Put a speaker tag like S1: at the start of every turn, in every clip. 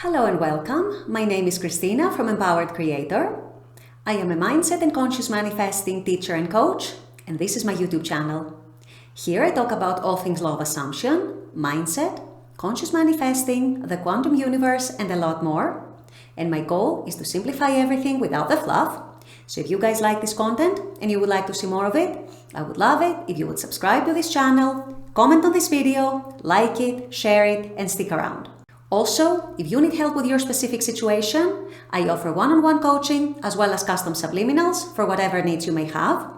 S1: Hello and welcome. My name is Christina from Empowered Creator. I am a mindset and conscious manifesting teacher and coach, and this is my YouTube channel. Here I talk about all things law of assumption, mindset, conscious manifesting, the quantum universe, and a lot more. And my goal is to simplify everything without the fluff. So if you guys like this content and you would like to see more of it, I would love it if you would subscribe to this channel, comment on this video, like it, share it, and stick around. Also, if you need help with your specific situation, I offer one-on-one coaching as well as custom subliminals for whatever needs you may have.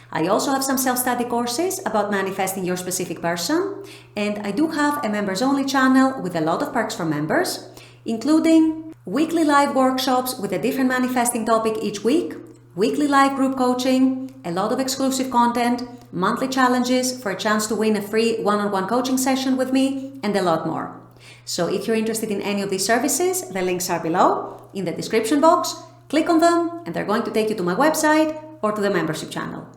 S1: I also have some self-study courses about manifesting your specific person, and I do have a members-only channel with a lot of perks for members, including weekly live workshops with a different manifesting topic each week, weekly live group coaching, a lot of exclusive content, monthly challenges for a chance to win a free one-on-one coaching session with me, and a lot more. So if you're interested in any of these services, the links are below in the description box. Click on them and they're going to take you to my website or to the membership channel.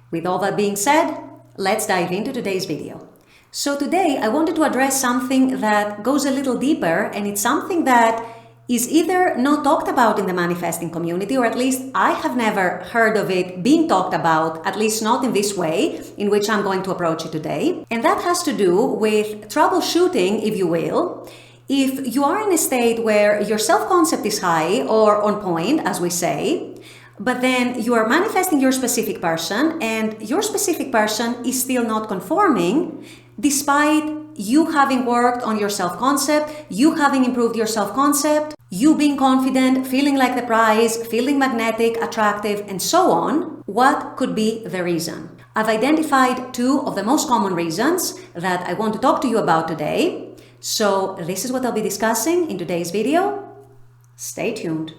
S1: With all that being said, let's dive into today's video. So today I wanted to address something that goes a little deeper, and it's something that is either not talked about in the manifesting community, or at least I have never heard of it being talked about, at least not in this way in which I'm going to approach it today. And that has to do with troubleshooting, if you will. If you are in a state where your self-concept is high or on point, as we say, but then you are manifesting your specific person and your specific person is still not conforming, despite you having worked on your self-concept, you having improved your self-concept, you being confident, feeling like the prize, feeling magnetic, attractive, and so on, what could be the reason? I've identified two of the most common reasons that I want to talk to you about today. So this is what I'll be discussing in today's video. Stay tuned.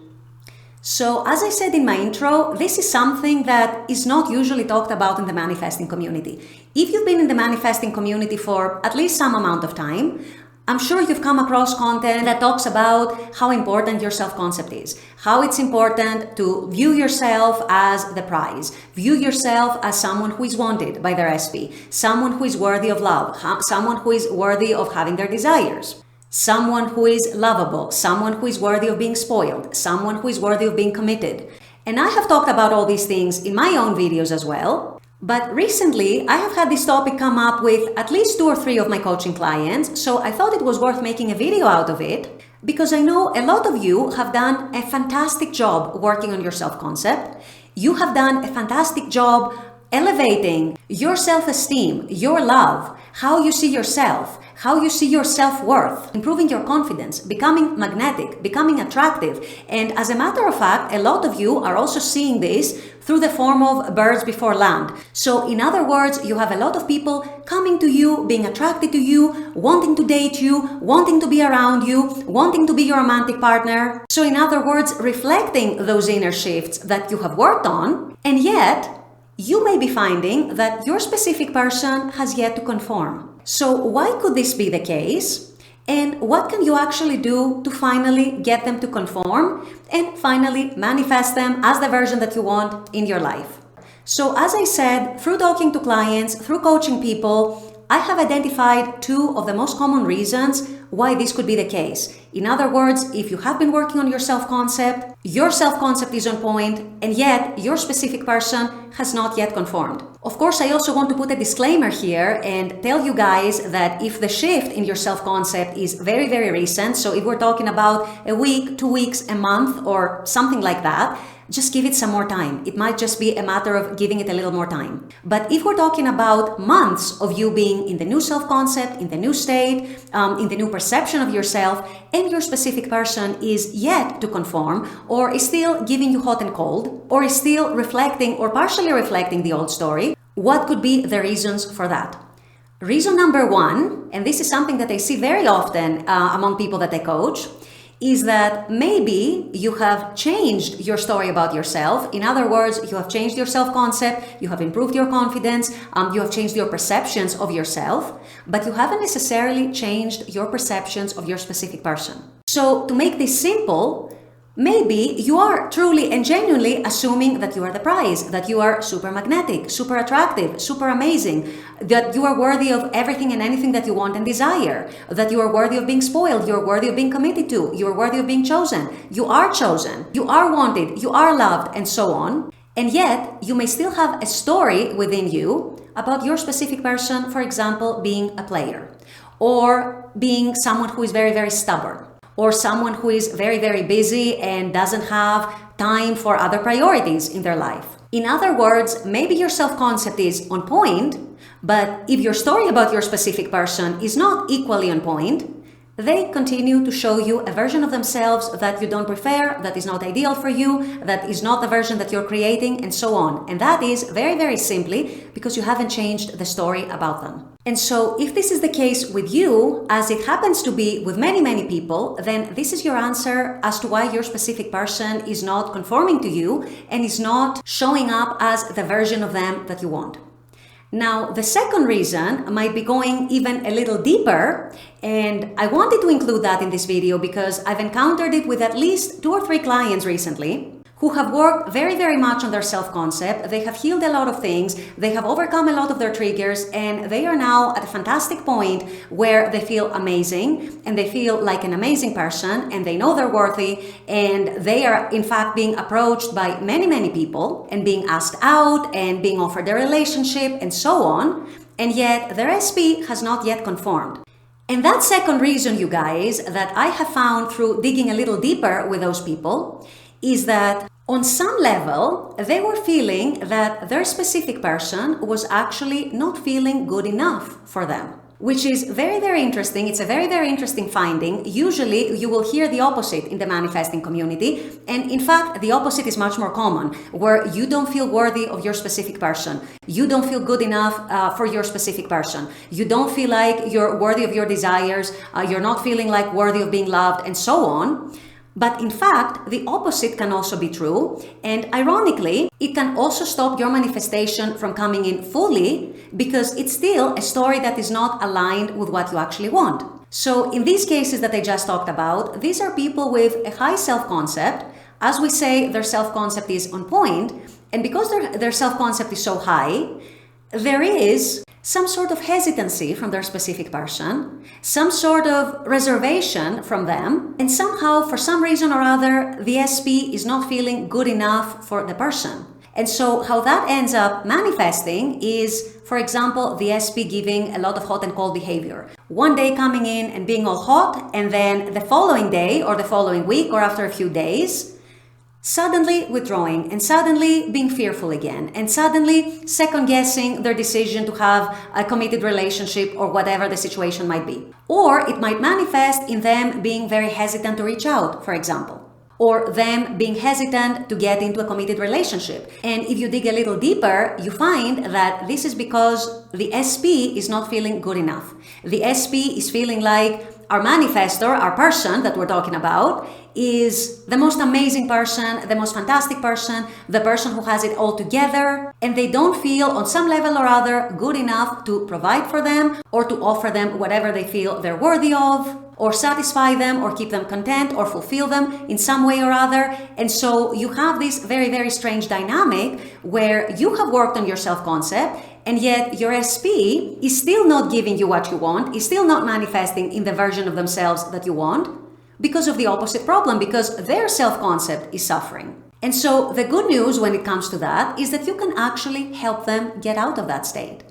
S1: So as I said in my intro, this is something that is not usually talked about in the manifesting community. If you've been in the manifesting community for at least some amount of time, I'm sure you've come across content that talks about how important your self-concept is, how it's important to view yourself as the prize, view yourself as someone who is wanted by their SP, someone who is worthy of love, someone who is worthy of having their desires, someone who is lovable, someone who is worthy of being spoiled, someone who is worthy of being committed. And I have talked about all these things in my own videos as well. But recently, I have had this topic come up with at least 2 or 3 of my coaching clients, so I thought it was worth making a video out of it, because I know a lot of you have done a fantastic job working on your self-concept. You have done a fantastic job elevating your self-esteem, your love, how you see yourself, how you see your self-worth, improving your confidence, becoming magnetic, becoming attractive. And as a matter of fact, a lot of you are also seeing this through the form of birds before land. So in other words, you have a lot of people coming to you, being attracted to you, wanting to date you, wanting to be around you, wanting to be your romantic partner. So in other words, reflecting those inner shifts that you have worked on, and yet you may be finding that your specific person has yet to conform. So why could this be the case? And what can you actually do to finally get them to conform and finally manifest them as the version that you want in your life? So as I said, through talking to clients, through coaching people, I have identified 2 of the most common reasons why this could be the case. In other words, if you have been working on your self-concept is on point, and yet your specific person has not yet conformed. Of course, I also want to put a disclaimer here and tell you guys that if the shift in your self-concept is very, very recent, so if we're talking about a week, 2 weeks, a month, or something like that, just give it some more time. It might just be a matter of giving it a little more time. But if we're talking about months of you being in the new self-concept, in the new state, in the new perception of yourself, and your specific person is yet to conform, or is still giving you hot and cold, or is still reflecting or partially reflecting the old story, what could be the reasons for that? Reason number 1, and this is something that I see very often among people that I coach, is that maybe you have changed your story about yourself. In other words, you have changed your self-concept, you have improved your confidence, you have changed your perceptions of yourself, but you haven't necessarily changed your perceptions of your specific person. So to make this simple, Maybe you are truly and genuinely assuming that you are the prize, that you are super magnetic, super attractive, super amazing, that you are worthy of everything and anything that you want and desire, that you are worthy of being spoiled, you're worthy of being committed to, you're worthy of being chosen, you are wanted, you are loved, and so on. And yet, you may still have a story within you about your specific person, for example, being a player, or being someone who is very, very stubborn, or someone who is very, very busy and doesn't have time for other priorities in their life. In other words, maybe your self-concept is on point, but if your story about your specific person is not equally on point, they continue to show you a version of themselves that you don't prefer, that is not ideal for you, that is not the version that you're creating, and so on. And that is very, very simply because you haven't changed the story about them. And so if this is the case with you, as it happens to be with many, many people, then this is your answer as to why your specific person is not conforming to you and is not showing up as the version of them that you want. Now, the second reason might be going even a little deeper, and I wanted to include that in this video because I've encountered it with at least 2 or 3 clients recently who have worked very, very much on their self-concept. They have healed a lot of things, they have overcome a lot of their triggers, and they are now at a fantastic point where they feel amazing, and they feel like an amazing person, and they know they're worthy, and they are in fact being approached by many, many people, and being asked out, and being offered a relationship, and so on, and yet their SP has not yet conformed. And that second reason, you guys, that I have found through digging a little deeper with those people is that on some level, they were feeling that their specific person was actually not feeling good enough for them, which is very, very interesting. It's a very, very interesting finding. Usually, you will hear the opposite in the manifesting community. And in fact, the opposite is much more common, where you don't feel worthy of your specific person. You don't feel good enough for your specific person. You don't feel like you're worthy of your desires. You're not feeling like worthy of being loved, and so on. But in fact, the opposite can also be true, and ironically, it can also stop your manifestation from coming in fully because it's still a story that is not aligned with what you actually want. So in these cases that I just talked about, these are people with a high self-concept. As we say, their self-concept is on point, and because their self-concept is so high, there is some sort of hesitancy from their specific person, some sort of reservation from them, and somehow, for some reason or other, the SP is not feeling good enough for the person. And so how that ends up manifesting is, for example, the SP giving a lot of hot and cold behavior. One day coming in and being all hot, and then the following day or the following week or after a few days, suddenly withdrawing, and suddenly being fearful again, and suddenly second-guessing their decision to have a committed relationship or whatever the situation might be. Or it might manifest in them being very hesitant to reach out, for example, or them being hesitant to get into a committed relationship. And if you dig a little deeper, you find that this is because the SP is not feeling good enough. The SP is feeling like our manifestor, our person that we're talking about, is the most amazing person, the most fantastic person, the person who has it all together, and they don't feel on some level or other good enough to provide for them or to offer them whatever they feel they're worthy of, or satisfy them or keep them content or fulfill them in some way or other. And so you have this very, very strange dynamic where you have worked on your self-concept, and yet your SP is still not giving you what you want, is still not manifesting in the version of themselves that you want because of the opposite problem, because their self-concept is suffering. And so the good news when it comes to that is that you can actually help them get out of that state.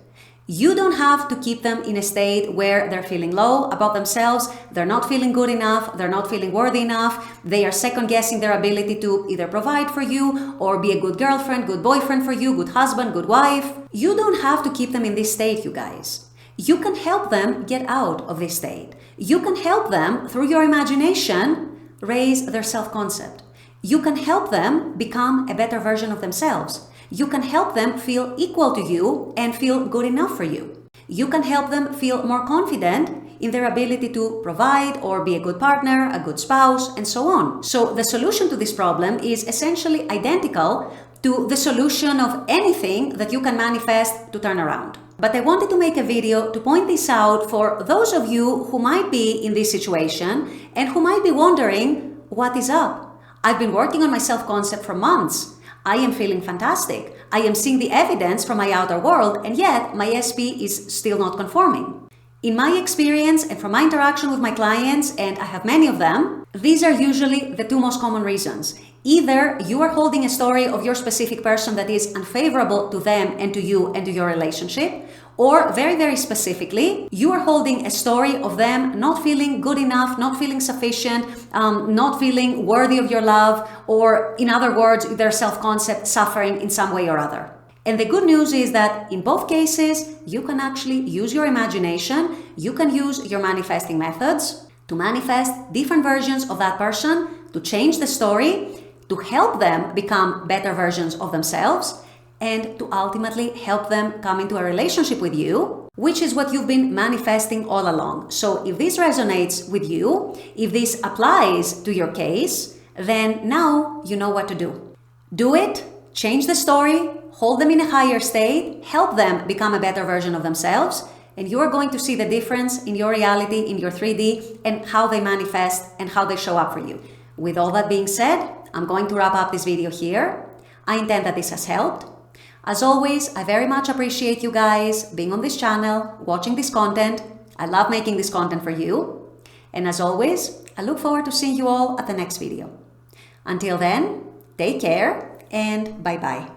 S1: You don't have to keep them in a state where they're feeling low about themselves, they're not feeling good enough, they're not feeling worthy enough, they are second-guessing their ability to either provide for you or be a good girlfriend, good boyfriend for you, good husband, good wife. You don't have to keep them in this state, you guys. You can help them get out of this state. You can help them, through your imagination, raise their self-concept. You can help them become a better version of themselves. You can help them feel equal to you and feel good enough for you. You can help them feel more confident in their ability to provide or be a good partner, a good spouse, and so on. So the solution to this problem is essentially identical to the solution of anything that you can manifest to turn around. But I wanted to make a video to point this out for those of you who might be in this situation and who might be wondering, what is up? I've been working on my self-concept for months. I am feeling fantastic. I am seeing the evidence from my outer world, and yet my SP is still not conforming. In my experience and from my interaction with my clients, and I have many of them, these are usually the two most common reasons. Either you are holding a story of your specific person that is unfavorable to them and to you and to your relationship, or very, very specifically, you are holding a story of them not feeling good enough, not feeling sufficient, not feeling worthy of your love, or in other words, their self-concept suffering in some way or other. And the good news is that in both cases, you can actually use your imagination, you can use your manifesting methods to manifest different versions of that person, to change the story, to help them become better versions of themselves, and to ultimately help them come into a relationship with you, which is what you've been manifesting all along. So if this resonates with you, if this applies to your case, then now you know what to do. Do it, change the story, hold them in a higher state, help them become a better version of themselves, and you are going to see the difference in your reality, in your 3D, and how they manifest and how they show up for you. With all that being said, I'm going to wrap up this video here. I intend that this has helped. As always, I very much appreciate you guys being on this channel, watching this content. I love making this content for you. And as always, I look forward to seeing you all at the next video. Until then, take care and bye-bye.